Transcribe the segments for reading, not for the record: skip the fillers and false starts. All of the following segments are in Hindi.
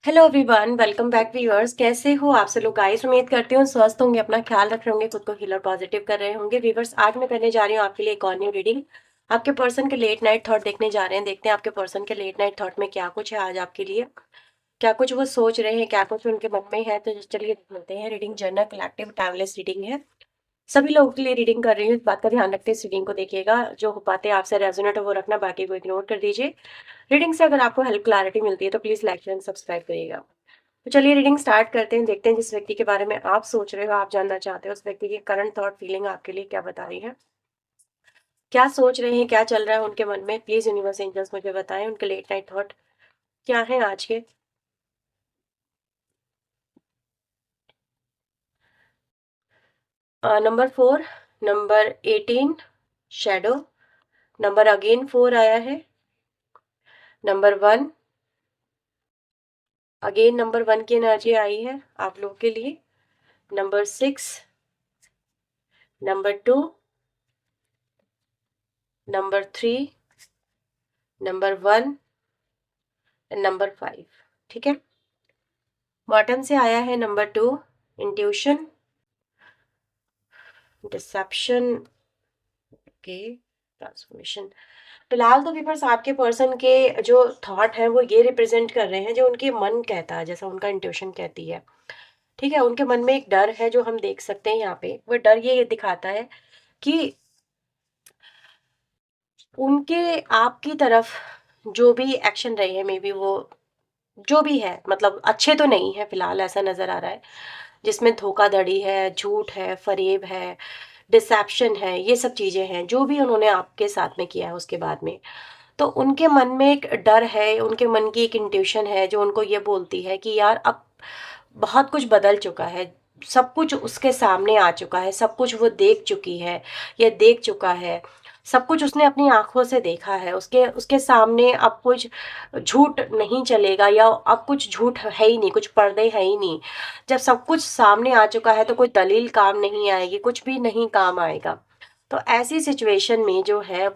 Hello everyone, welcome back viewers. कैसे हो आप सब लोग गाइस? उम्मीद करती हूँ स्वस्थ होंगे, अपना ख्याल रख रहे होंगे, खुद को हील और पॉजिटिव कर रहे होंगे। व्यूअर्स, आज मैं करने जा रही हूँ आपके लिए एक और न्यू रीडिंग। आपके पर्सन के लेट नाइट थॉट देखने जा रहे हैं। देखते हैं आपके पर्सन के लेट नाइट थॉट में क्या कुछ है आज आपके लिए, क्या कुछ वो सोच रहे हैं, क्या कुछ उनके मन में है। तो चलिए देखते हैं। Reading general collective timeless reading है, सभी लोगों के लिए रीडिंग कर रही हूँ। इस बात का ध्यान रखते हैं, इस रीडिंग को देखिएगा। जो हो पाते आपसे रेजोनेट हो वो रखना, बाकी को इग्नोर कर दीजिए। रीडिंग से अगर आपको हेल्प क्लैरिटी मिलती है तो प्लीज लाइक एंड सब्सक्राइब करिएगा। तो चलिए रीडिंग स्टार्ट करते हैं। देखते हैं जिस व्यक्ति के बारे में आप सोच रहे हो, आप जानना चाहते हो, उस व्यक्ति की करंट थॉट फीलिंग आपके लिए क्या बता रही है, क्या सोच रहे हैं, क्या चल रहा है उनके मन में। प्लीज यूनिवर्स एंजल्स मुझे बताएं उनके लेट नाइट थॉट क्या है आज के। Number 4, number 18 shadow, number again 4 आया है, नंबर 1 अगेन, नंबर 1 की एनर्जी आई है आप लोग के लिए, number 6, number 2, number 3, number 1, number 5। ठीक है। बॉटम से आया है नंबर 2, इंट्यूशन, डिसेप्शन के ट्रांसफॉर्मेशन। फिलहाल तो व्यूअर्स आपके पर्सन के जो थॉट है वो ये रिप्रेजेंट कर रहे हैं जो उनके मन कहता है, जैसा उनका इंट्यूशन कहती है। ठीक है। उनके मन में एक डर है जो हम देख सकते हैं यहाँ पे। वो डर ये दिखाता है कि उनके आपकी तरफ जो भी एक्शन रहे हैं, मे बी वो जो भी है, मतलब अच्छे तो नहीं है फिलहाल, ऐसा नजर आ रहा है। जिसमें धोखाधड़ी है, झूठ है, फरेब है, डिसेप्शन है, ये सब चीजें हैं जो भी उन्होंने आपके साथ में किया है उसके बाद में। तो उनके मन में एक डर है, उनके मन की एक इंट्यूशन है जो उनको ये बोलती है कि यार अब बहुत कुछ बदल चुका है, सब कुछ उसके सामने आ चुका है, सब कुछ वो देख चुकी है, ये देख चुका है, सब कुछ उसने अपनी आंखों से देखा है। उसके उसके सामने अब कुछ झूठ नहीं चलेगा, या अब कुछ झूठ है ही नहीं, कुछ पर्दे है ही नहीं। जब सब कुछ सामने आ चुका है तो कोई दलील काम नहीं आएगी, कुछ भी नहीं काम आएगा। तो ऐसी सिचुएशन में जो है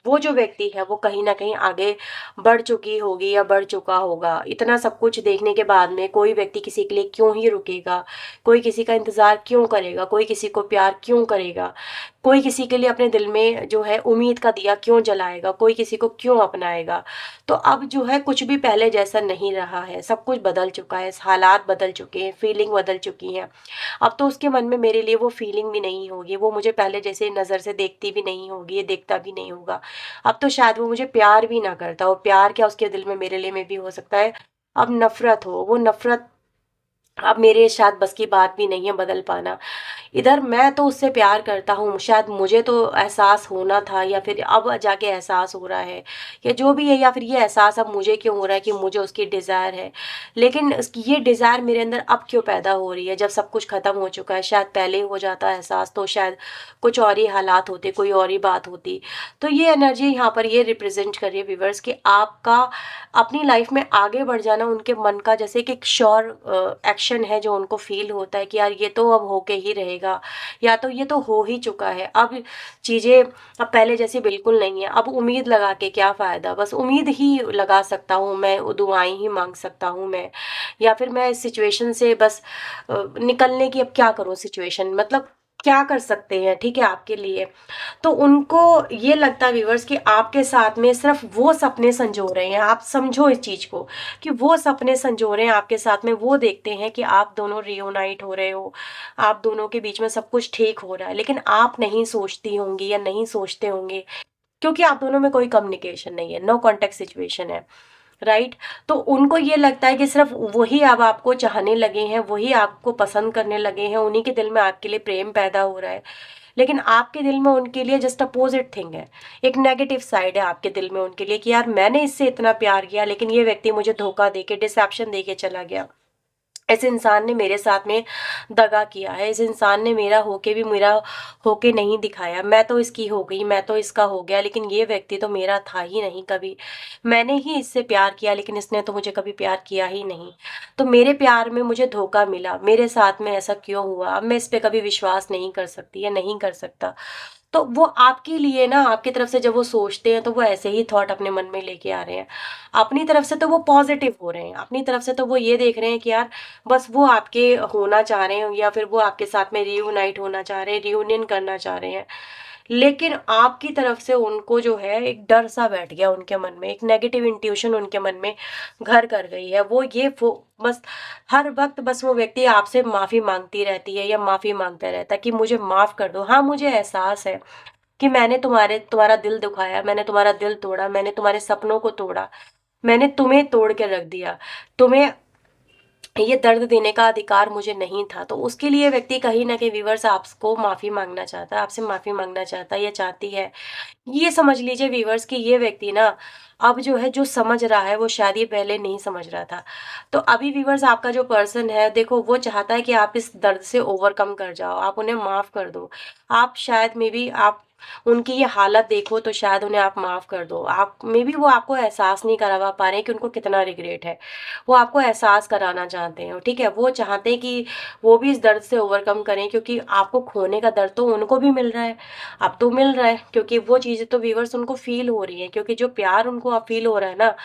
वो जो व्यक्ति है वो कहीं ना कहीं आगे बढ़ चुकी होगी या बढ़ चुका होगा। इतना सब कुछ देखने के बाद में कोई व्यक्ति किसी के लिए क्यों ही रुकेगा, कोई किसी का इंतजार क्यों करेगा, कोई किसी को प्यार क्यों करेगा, कोई किसी के लिए अपने दिल में जो है उम्मीद का दिया क्यों जलाएगा, कोई किसी को क्यों अपनाएगा। तो अब जो है कुछ भी पहले जैसा नहीं रहा है, सब कुछ बदल चुका है, हालात बदल चुके हैं, फीलिंग बदल चुकी है। अब तो उसके मन में मेरे लिए वो फीलिंग भी नहीं होगी, वो मुझे पहले जैसे नज़र से देखती भी नहीं होगी, ये देखता भी नहीं होगा। अब तो शायद वो मुझे प्यार भी ना करता हो। प्यार क्या, उसके दिल में मेरे लिए में भी हो सकता है अब नफरत हो। वो नफरत अब मेरे शायद बस की बात भी नहीं है बदल पाना। इधर मैं तो उससे प्यार करता हूँ, शायद मुझे तो एहसास होना था, या फिर अब जाके एहसास हो रहा है, या जो भी है, या फिर ये एहसास अब मुझे क्यों हो रहा है कि मुझे उसकी डिज़ायर है। लेकिन उसकी ये डिज़ायर मेरे अंदर अब क्यों पैदा हो रही है जब सब कुछ ख़त्म हो चुका है। शायद पहले हो जाता एहसास तो शायद कुछ और ही हालात होते, कोई और ही बात होती। तो ये एनर्जी यहाँ पर ये रिप्रेजेंट कर रही है व्यूवर्स कि आपका अपनी लाइफ में आगे बढ़ जाना उनके मन का जैसे कि एक श्योर एक्शन है जो उनको फील होता है कि यार ये तो अब होके ही रहेगा, या तो ये तो हो ही चुका है। अब चीज़ें अब पहले जैसी बिल्कुल नहीं है। अब उम्मीद लगा के क्या फ़ायदा, बस उम्मीद ही लगा सकता हूँ मैं, दुआएं ही मांग सकता हूँ मैं, या फिर मैं इस सिचुएशन से बस निकलने की अब क्या करूँ, सिचुएशन मतलब क्या कर सकते हैं। ठीक है आपके लिए। तो उनको ये लगता है व्यूवर्स कि आपके साथ में सिर्फ वो सपने संजो रहे हैं। आप समझो इस चीज को कि वो सपने संजो रहे हैं आपके साथ में। वो देखते हैं कि आप दोनों रियूनाइट हो रहे हो, आप दोनों के बीच में सब कुछ ठीक हो रहा है, लेकिन आप नहीं सोचती होंगी या नहीं सोचते होंगे क्योंकि आप दोनों में कोई कम्युनिकेशन नहीं है, नो कॉन्टेक्ट सिचुएशन है। राइट। तो उनको ये लगता है कि सिर्फ वही अब आपको चाहने लगे हैं, वही आपको पसंद करने लगे हैं, उन्हीं के दिल में आपके लिए प्रेम पैदा हो रहा है। लेकिन आपके दिल में उनके लिए जस्ट अपोजिट थिंग है। एक नेगेटिव साइड है आपके दिल में उनके लिए कि यार मैंने इससे इतना प्यार किया लेकिन ये व्यक्ति मुझे धोखा देके, डिसेप्शन देके चला गया। इस इंसान ने मेरे साथ में दगा किया है, इस इंसान ने मेरा होके भी मेरा होके नहीं दिखाया। मैं तो इसकी हो गई, मैं तो इसका हो गया, लेकिन ये व्यक्ति तो मेरा था ही नहीं कभी। मैंने ही इससे प्यार किया लेकिन इसने तो मुझे कभी प्यार किया ही नहीं। तो मेरे प्यार में मुझे धोखा मिला, मेरे साथ में ऐसा क्यों हुआ, अब मैं इस पे कभी विश्वास नहीं कर सकती या नहीं कर सकता। तो वो आपके लिए ना, आपकी तरफ से जब वो सोचते हैं तो वो ऐसे ही थॉट अपने मन में लेके आ रहे हैं। अपनी तरफ से तो वो पॉजिटिव हो रहे हैं, अपनी तरफ से तो वो ये देख रहे हैं कि यार बस वो आपके होना चाह रहे हैं, या फिर वो आपके साथ में रियूनाइट होना चाह रहे हैं, रियूनियन करना चाह रहे हैं। लेकिन आपकी तरफ से उनको जो है एक डर सा बैठ गया उनके मन में, एक नेगेटिव इंट्यूशन उनके मन में घर कर गई है। वो बस हर वक्त बस वो व्यक्ति आपसे माफ़ी माँगती रहती है या माफ़ी माँगता रहता है कि मुझे माफ़ कर दो। हाँ, मुझे एहसास है कि मैंने तुम्हारा दिल दुखाया, मैंने तुम्हारा दिल तोड़ा, मैंने तुम्हारे सपनों को तोड़ा, मैंने तुम्हें तोड़ के रख दिया। तुम्हें ये दर्द देने का अधिकार मुझे नहीं था। तो उसके लिए व्यक्ति कहीं न कहीं व्यूअर्स आपको माफ़ी माँगना चाहता है, आपसे माफ़ी माँगना चाहता है या चाहती है। ये समझ लीजिए व्यूअर्स कि ये व्यक्ति ना अब जो है, जो समझ रहा है वो शायद ये पहले नहीं समझ रहा था। तो अभी व्यूअर्स आपका जो पर्सन है, देखो वो चाहता है कि आप इस दर्द से ओवरकम कर जाओ, आप उन्हें माफ़ कर दो। आप शायद मे बी आप उनकी ये हालत देखो तो शायद उन्हें आप माफ़ कर दो। आप मे बी वो आपको एहसास नहीं करवा पा रहे हैं कि उनको कितना रिग्रेट है। वो आपको एहसास कराना चाहते हैं, ठीक है? वो चाहते हैं कि वो भी इस दर्द से ओवरकम करें, क्योंकि आपको खोने का दर्द तो उनको भी मिल रहा है। अब तो मिल रहा है, क्योंकि वो चीज़ें तो व्यूअर्स उनको फ़ील हो रही हैं, क्योंकि जो प्यार उनको अब फ़ील हो रहा है ना,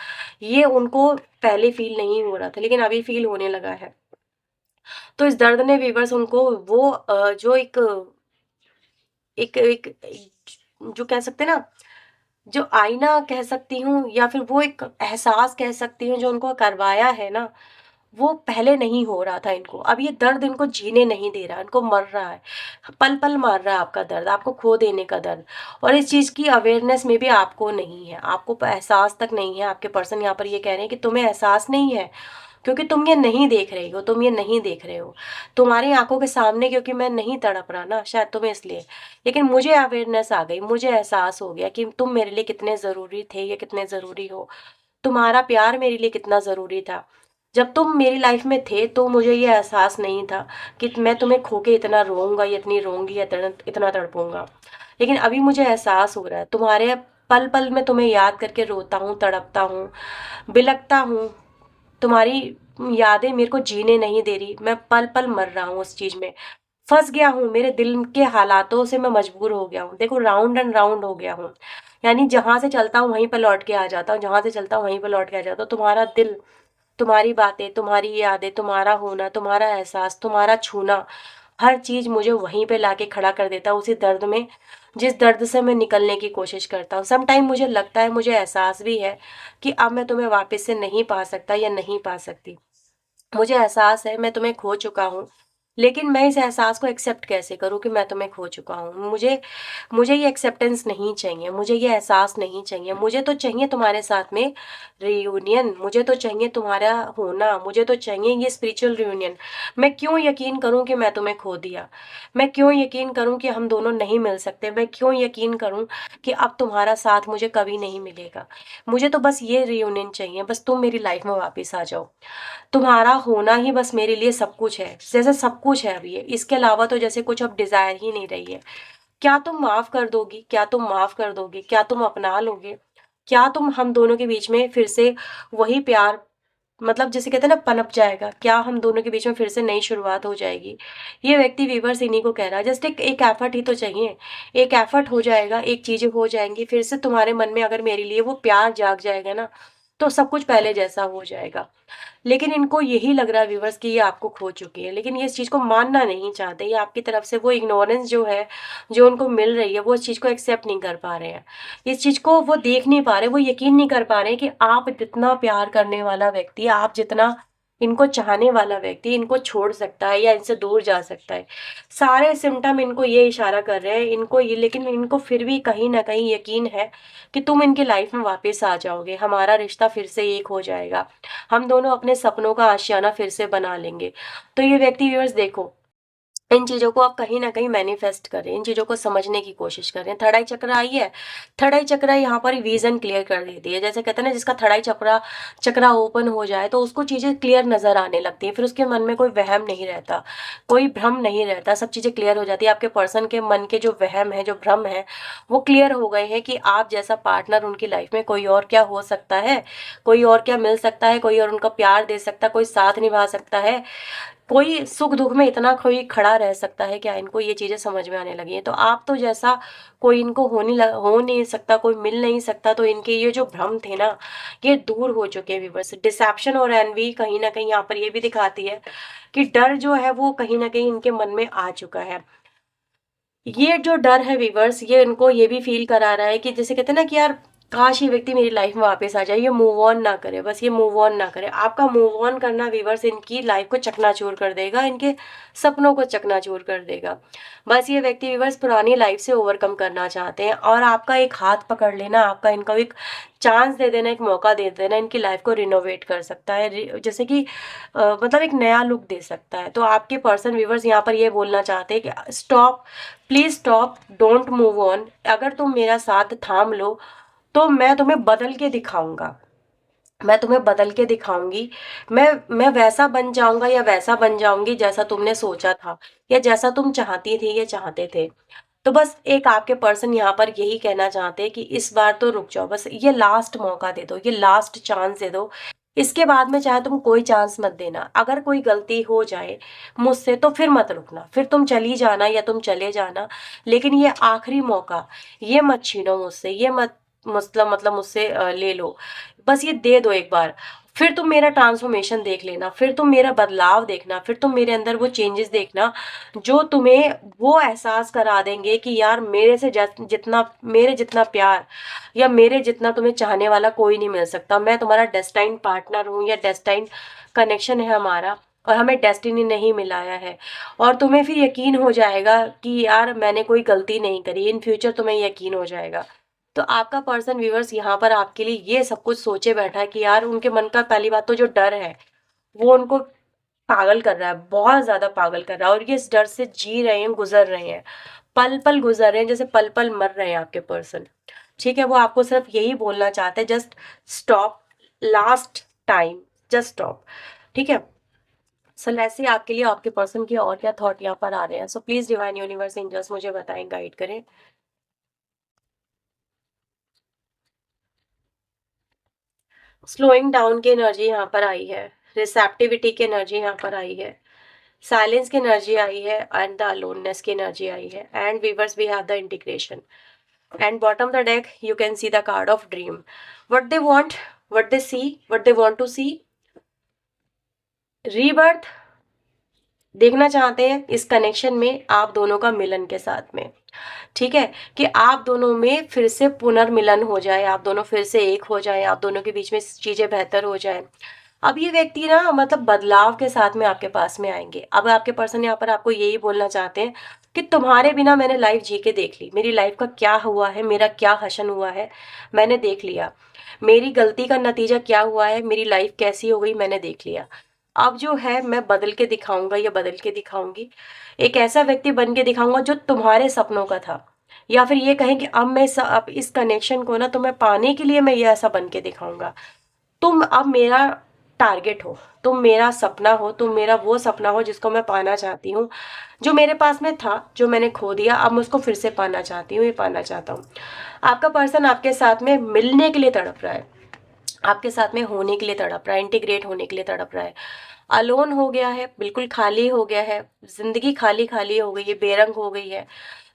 ये उनको पहले फ़ील नहीं हो रहा था, लेकिन अभी फ़ील होने लगा है। तो इस दर्द ने व्यूअर्स उनको वो जो एक एक जो कह सकते हैं ना, जो आईना कह सकती हूँ या फिर वो एक एहसास कह सकती हूँ जो उनको करवाया है ना, वो पहले नहीं हो रहा था इनको। अब ये दर्द इनको जीने नहीं दे रहा, इनको मर रहा है। पल-पल मार रहा है आपका दर्द, आपको खो देने का दर्द। और इस चीज़ की अवेयरनेस में भी आपको नहीं है, आपको एहसास तक नहीं है। आपके पर्सन यहाँ पर ये कह रहे हैं कि तुम्हें एहसास नहीं है, क्योंकि तुम ये नहीं देख रही हो, तुम ये नहीं देख रहे हो। तुम्हारी आँखों के सामने क्योंकि मैं नहीं तड़प रहा ना, शायद तुम्हें इसलिए। लेकिन मुझे अवेयरनेस आ गई, मुझे एहसास हो गया कि तुम मेरे लिए कितने ज़रूरी थे या कितने ज़रूरी हो। तुम्हारा प्यार मेरे लिए कितना ज़रूरी था। जब तुम मेरी लाइफ़ में थे तो मुझे ये एहसास नहीं था कि मैं तुम्हें खो के इतना रोऊँगा या इतनी रोऊँगी या इतना तड़पूँगा। लेकिन अभी मुझे एहसास हो रहा है, तुम्हारे पल-पल में तुम्हें याद करके रोता हूँ, तड़पता हूँ, बिलखता हूँ। तुम्हारी यादें मेरे को जीने नहीं दे रही, मैं पल-पल मर रहा हूँ उस चीज़ में। फँस गया हूँ, मेरे दिल के हालातों से मैं मजबूर हो गया हूँ। देखो राउंड एंड राउंड हो गया हूँ। यानी जहाँ से चलता हूँ वहीं पे लौट के आ जाता हूँ, जहाँ से चलता हूँ वहीं पे लौट के आ जाता हूँ। तुम्हारा दिल, तुम्हारी बातें, तुम्हारी यादें, तुम्हारा होना, तुम्हारा एहसास, तुम्हारा छूना, हर चीज़ मुझे वहीं पे लाके खड़ा कर देता है उसी दर्द में, जिस दर्द से मैं निकलने की कोशिश करता हूँ। सम टाइम मुझे लगता है, मुझे एहसास भी है कि अब मैं तुम्हें वापस से नहीं पा सकता या नहीं पा सकती। मुझे एहसास है मैं तुम्हें खो चुका हूँ, लेकिन मैं इस एहसास को एक्सेप्ट कैसे करूँ कि मैं तुम्हें खो चुका हूँ? मुझे मुझे ये एक्सेप्टेंस नहीं चाहिए, मुझे ये एहसास नहीं चाहिए। मुझे तो चाहिए तुम्हारे साथ में रियूनियन, मुझे तो चाहिए तुम्हारा होना, मुझे तो चाहिए ये स्पिरिचुअल रियूनियन। मैं क्यों यकीन करूँ कि मैं तुम्हें खो दिया? मैं क्यों यकीन करूँ कि हम दोनों नहीं मिल सकते? मैं क्यों यकीन करूँ कि अब तुम्हारा साथ मुझे कभी नहीं मिलेगा? मुझे तो बस ये रियूनियन चाहिए, बस तुम मेरी लाइफ़ में वापस आ जाओ। तुम्हारा होना ही बस मेरे लिए सब कुछ है, जैसे सब कुछ है अब ये, इसके अलावा तो जैसे कुछ अब डिज़ायर ही नहीं रही है। क्या तुम माफ़ कर दोगी? क्या तुम माफ़ कर दोगे? क्या तुम अपना लोगे? क्या तुम हम दोनों के बीच में फिर से वही प्यार, मतलब जिसे कहते हैं ना, पनप जाएगा? क्या हम दोनों के बीच में फिर से नई शुरुआत हो जाएगी? ये व्यक्ति व्यूअर्स इन्हीं को कह रहा है, जस्ट एक एक एफर्ट ही तो चाहिए। एक एफर्ट हो जाएगा, एक चीज़ें हो जाएँगी, फिर से तुम्हारे मन में अगर मेरे लिए वो प्यार जाग जाएगा ना, तो सब कुछ पहले जैसा हो जाएगा। लेकिन इनको यही लग रहा है व्यूअर्स कि ये आपको खो चुकी है, लेकिन ये इस चीज़ को मानना नहीं चाहते। ये आपकी तरफ से वो इग्नोरेंस जो है, जो उनको मिल रही है, वो इस चीज़ को एक्सेप्ट नहीं कर पा रहे हैं। इस चीज़ को वो देख नहीं पा रहे, वो यकीन नहीं कर पा रहे कि आप जितना प्यार करने वाला व्यक्ति, आप जितना इनको चाहने वाला व्यक्ति इनको छोड़ सकता है या इनसे दूर जा सकता है। सारे सिम्पटम इनको ये इशारा कर रहे हैं, इनको ये, लेकिन इनको फिर भी कहीं न कहीं यकीन है कि तुम इनकी लाइफ़ में वापस आ जाओगे, हमारा रिश्ता फिर से एक हो जाएगा। हम दोनों अपने सपनों का आशियाना फिर से बना लेंगे। तो ये व्यक्ति व्यूअर्स देखो, इन चीज़ों को आप कहीं न कहीं मैनिफेस्ट करें, इन चीज़ों को समझने की कोशिश करें। थर्ड आई चक्र आई है, थर्ड आई चक्र यहाँ पर विज़न क्लियर कर देती है। जैसे कहते हैं ना, जिसका थर्ड आई चक्रा ओपन हो जाए तो उसको चीज़ें क्लियर नज़र आने लगती हैं। फिर उसके मन में कोई वहम नहीं रहता, कोई भ्रम नहीं रहता, सब चीज़ें क्लियर हो जाती है। आपके पर्सन के मन के जो वहम है, जो भ्रम है, वो क्लियर हो गए हैं कि आप जैसा पार्टनर उनकी लाइफ़ में कोई और क्या हो सकता है, कोई और क्या मिल सकता है, कोई और उनका प्यार दे सकता है, कोई साथ निभा सकता है। कोई सुख दुख में इतना कोई खड़ा रह सकता है क्या? इनको ये चीज़ें समझ में आने लगी हैं। तो आप तो जैसा कोई इनको हो नहीं सकता, कोई मिल नहीं सकता, तो इनके ये जो भ्रम थे ना, ये दूर हो चुके हैं व्यूअर्स। डिसेप्शन और एनवी कहीं न कहीं यहाँ पर ये भी दिखाती है कि डर जो है वो कहीं न कहीं इनके मन में आ चुका है। ये जो डर है व्यूअर्स, ये इनको ये भी फ़ील करा रहा है कि जैसे कहते हैं ना कि यार काश ये व्यक्ति मेरी लाइफ में वापस आ जाए, ये मूव ऑन ना करे, बस ये मूव ऑन ना करे। आपका मूव ऑन करना व्यूअर्स इनकी लाइफ को चकनाचूर कर देगा, इनके सपनों को चकनाचूर कर देगा। बस ये व्यक्ति व्यूअर्स पुरानी लाइफ से ओवरकम करना चाहते हैं और आपका एक हाथ पकड़ लेना, आपका इनको एक चांस दे देना, एक मौका दे देना, इनकी लाइफ को रिनोवेट कर सकता है। जैसे कि मतलब एक नया लुक दे सकता है। तो आपके पर्सन व्यूअर्स यहाँ पर ये बोलना चाहते हैं कि stop, please stop, don't move on. अगर तुम मेरा साथ थाम लो तो मैं तुम्हें बदल के दिखाऊंगा, मैं तुम्हें बदल के दिखाऊंगी। मैं वैसा बन जाऊंगा या वैसा बन जाऊंगी जैसा तुमने सोचा था या जैसा तुम चाहती थी या चाहते थे। तो बस एक आपके पर्सन यहाँ पर यही कहना चाहते हैं कि इस बार तो रुक जाओ, बस ये लास्ट मौका दे दो, ये लास्ट चांस दे दो। इसके बाद में चाहे तुम कोई चांस मत देना। अगर कोई गलती हो जाए मुझसे तो फिर मत रुकना, फिर तुम चली जाना या तुम चले जाना, लेकिन ये आखिरी मौका ये मत छीनो मुझसे, ये मत मतलब मुझसे ले लो। बस ये दे दो एक बार, फिर तुम मेरा ट्रांसफॉर्मेशन देख लेना, फिर तुम मेरा बदलाव देखना, फिर तुम मेरे अंदर वो चेंजेस देखना जो तुम्हें वो एहसास करा देंगे कि यार मेरे से जितना मेरे जितना प्यार या मेरे जितना तुम्हें चाहने वाला कोई नहीं मिल सकता। मैं तुम्हारा डेस्टाइन पार्टनर हूँ या डेस्टाइन कनेक्शन है हमारा, और हमें डेस्टिनी नहीं मिलाया है। और तुम्हें फिर यकीन हो जाएगा कि यार मैंने कोई गलती नहीं करी, इन फ्यूचर तुम्हें यकीन हो जाएगा। तो आपका पर्सन व्यूअर्स यहाँ पर आपके लिए ये सब कुछ सोचे बैठा है कि यार उनके मन का पहली बात तो जो डर है वो उनको पागल कर रहा है, बहुत ज्यादा पागल कर रहा है, और ये इस डर से जी रहे हैं, गुजर रहे हैं, पल पल गुजर रहे हैं, जैसे पल पल मर रहे हैं आपके पर्सन। ठीक है, वो आपको सिर्फ यही बोलना चाहते हैं, just stop, last time, just stop. ठीक है, सो ऐसे आपके लिए आपके पर्सन की और क्या थॉट यहाँ पर आ रहे हैं। So please divine universe angels मुझे बताएं, गाइड करें। स्लोइंग डाउन की एनर्जी यहाँ पर आई है, रिसेप्टिविटी की एनर्जी यहाँ पर आई है, साइलेंस की एनर्जी आई है, एंड द अलोननेस की एनर्जी आई है, and whereas we have the integration. And bottom the deck you can see the card of dream. What they want, what they see, what they want to see, rebirth देखना चाहते हैं इस कनेक्शन में, आप दोनों का मिलन के साथ में। ठीक है, कि आप दोनों में फिर से पुनर्मिलन हो जाए, आप दोनों फिर से एक हो जाए, आप दोनों के बीच में चीजें बेहतर हो जाए। अब ये व्यक्ति ना मतलब बदलाव के साथ में आपके पास में आएंगे। अब आपके पर्सन यहाँ पर आपको यही बोलना चाहते हैं कि तुम्हारे बिना मैंने लाइफ जी के देख ली, मेरी लाइफ का क्या हुआ है, मेरा क्या हशन हुआ है मैंने देख लिया, मेरी गलती का नतीजा क्या हुआ है, मेरी लाइफ कैसी हो गई मैंने देख लिया। अब जो है मैं बदल के दिखाऊंगा या बदल के दिखाऊंगी, एक ऐसा व्यक्ति बन के दिखाऊंगा जो तुम्हारे सपनों का था, या फिर ये कहें कि अब अब इस कनेक्शन को ना तुम्हें पाने के लिए मैं ये ऐसा बन के दिखाऊंगा। तुम अब मेरा टारगेट हो, तुम मेरा सपना हो, तुम मेरा वो सपना हो जिसको मैं पाना चाहती हूँ, जो मेरे पास में था, जो मैंने खो दिया, अब मैं उसको फिर से पाना चाहती हूँ, ये पाना चाहता हूँ। आपका पर्सन आपके साथ में मिलने के लिए तड़प रहा है, आपके साथ में होने के लिए तड़प रहा है, इंटीग्रेट होने के लिए तड़प रहा है। अलोन हो गया है, बिल्कुल खाली हो गया है, जिंदगी खाली खाली हो गई है, बेरंग हो गई है।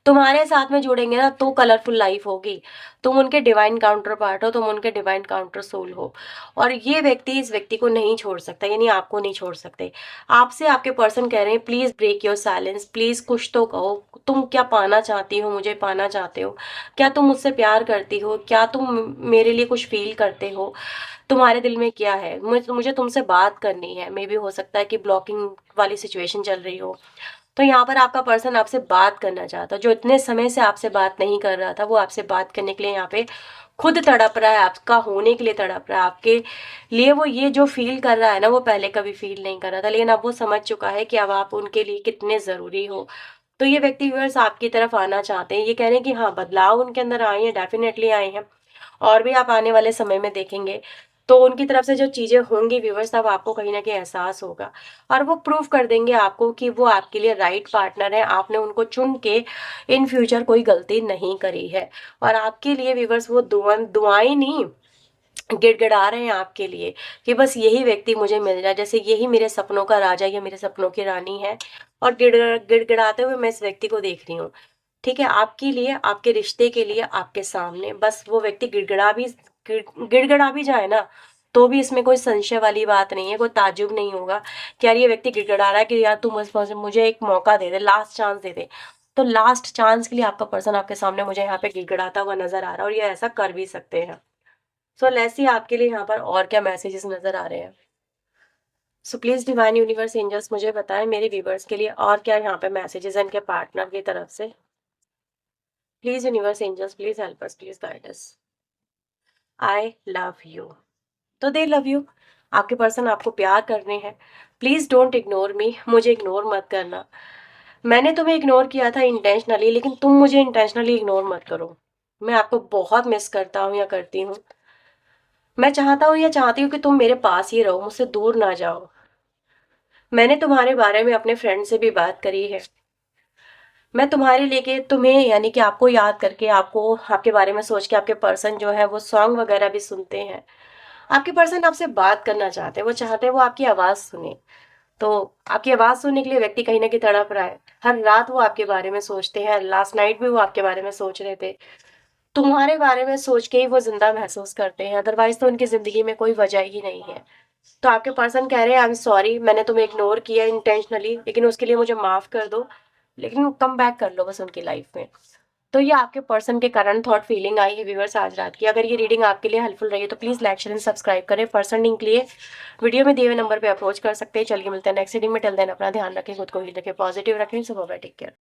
तुम्हारे साथ में जुड़ेंगे ना तो कलरफुल लाइफ होगी। तुम उनके डिवाइन काउंटर पार्ट हो, तुम उनके डिवाइन काउंटर सोल हो, और ये व्यक्ति इस व्यक्ति को नहीं छोड़ सकता, यानी आपको नहीं छोड़ सकते। आपसे आपके पर्सन कह रहे हैं please break your silence, please कुछ तो कहो, तुम क्या पाना चाहती हो, मुझे पाना चाहते हो क्या, तुम मुझसे प्यार करती हो क्या, तुम मेरे लिए कुछ फील करते हो, तुम्हारे दिल में क्या है, मुझे तुमसे बात करनी है। मे भी हो सकता है कि ब्लॉकिंग वाली सिचुएशन चल रही हो, तो यहाँ पर आपका पर्सन आपसे बात करना चाहता, जो इतने समय से आपसे बात नहीं कर रहा था वो आपसे बात करने के लिए यहाँ पे खुद तड़प रहा है, आपका होने के लिए तड़प रहा है, आपके लिए वो ये जो फील कर रहा है ना वो पहले कभी फील नहीं कर रहा था, लेकिन अब वो समझ चुका है कि अब आप उनके लिए कितने ज़रूरी हो। तो ये व्यक्ति व्यूअर्स आपकी तरफ आना चाहते हैं, ये कह रहे हैं कि हाँ बदलाव उनके अंदर आए हैं, डेफिनेटली आए हैं, और भी आप आने वाले समय में देखेंगे। तो उनकी तरफ से जो चीज़ें होंगी व्यूअर्स, तब आपको कहीं ना कहीं एहसास होगा, और वो प्रूव कर देंगे आपको कि वो आपके लिए राइट पार्टनर है, आपने उनको चुन के इन फ्यूचर कोई गलती नहीं करी है। और आपके लिए व्यूअर्स वो दुआएं नहीं, गिड़गिड़ा रहे हैं आपके लिए कि बस यही व्यक्ति मुझे मिल जाए, जैसे यही मेरे सपनों का राजा या मेरे सपनों की रानी है, और गिड़गिड़ाते हुए मैं इस व्यक्ति को देख रही हूँ। ठीक है, आपके लिए, आपके रिश्ते के लिए, आपके सामने बस वो व्यक्ति गिड़गिड़ा भी जाए ना, तो भी इसमें कोई संशय वाली बात नहीं है, कोई ताज्जुब नहीं होगा कि यार ये व्यक्ति गिड़गिड़ा रहा है कि यार तू मुझे एक मौका दे दे, लास्ट चांस दे दे। तो लास्ट चांस के लिए आपका पर्सन आपके सामने मुझे यहाँ पे गिड़गिड़ाता हुआ नज़र आ रहा है, और ये ऐसा कर भी सकते हैं। सो लेट्स सी आपके लिए यहाँ पर और क्या मैसेजेस नज़र आ रहे हैं। So please divine universe angels मुझे बताएं मेरे व्यूवर्स के लिए और क्या यहाँ पे मैसेजेस हैं इनके पार्टनर की तरफ से। Please universe angels please help us, please guide us. I love you. तो दे लव यू। आपके पर्सन आपको प्यार करने हैं। प्लीज़ डोंट इग्नोर मी, मुझे इग्नोर मत करना। मैंने तुम्हें इग्नोर किया था इंटेंशनली, लेकिन तुम मुझे इंटेंशनली इग्नोर मत करो। मैं आपको बहुत मिस करता हूँ या करती हूँ। मैं चाहता हूँ या चाहती हूँ कि तुम मेरे पास ही रहो, मुझसे दूर ना जाओ। मैंने तुम्हारे बारे में अपने फ्रेंड से भी बात करी है। मैं तुम्हारे लेके तुम्हें यानी कि आपको याद करके, आपको आपके बारे में सोच के आपके पर्सन जो है वो सॉन्ग वगैरह भी सुनते हैं। आपके पर्सन आपसे बात करना चाहते हैं, वो चाहते हैं वो आपकी आवाज़ सुने। तो आपकी आवाज़ सुनने के लिए व्यक्ति कहीं न कहीं तड़प रहा है। हर रात वो आपके बारे में सोचते हैं, लास्ट नाइट भी वो आपके बारे में सोच रहे थे। तुम्हारे बारे में सोच के ही वो ज़िंदा महसूस करते हैं, अदरवाइज़ तो उनकी ज़िंदगी में कोई वजह ही नहीं है। तो आपके पर्सन कह रहे हैं आई एम सॉरी, मैंने तुम्हें इग्नोर किया इंटेंशनली, लेकिन उसके लिए मुझे माफ़ कर दो। लेकिन कम बैक कर लो बस उनकी लाइफ में। तो ये आपके पर्सन के करंट थॉट फीलिंग आई है व्यूअर्स आज रात की। अगर ये रीडिंग आपके लिए हेल्पफुल रही है तो please like share and subscribe करें। पर्सन लिंक के लिए वीडियो में दिए हुए नंबर पे अप्रोच कर सकते हैं। चलिए मिलते हैं नेक्स्ट रीडिंग में। टिल देन अपना ध्यान रखें, खुद को हील रखें, पॉजिटिव रखें। सुबह टेक केयर।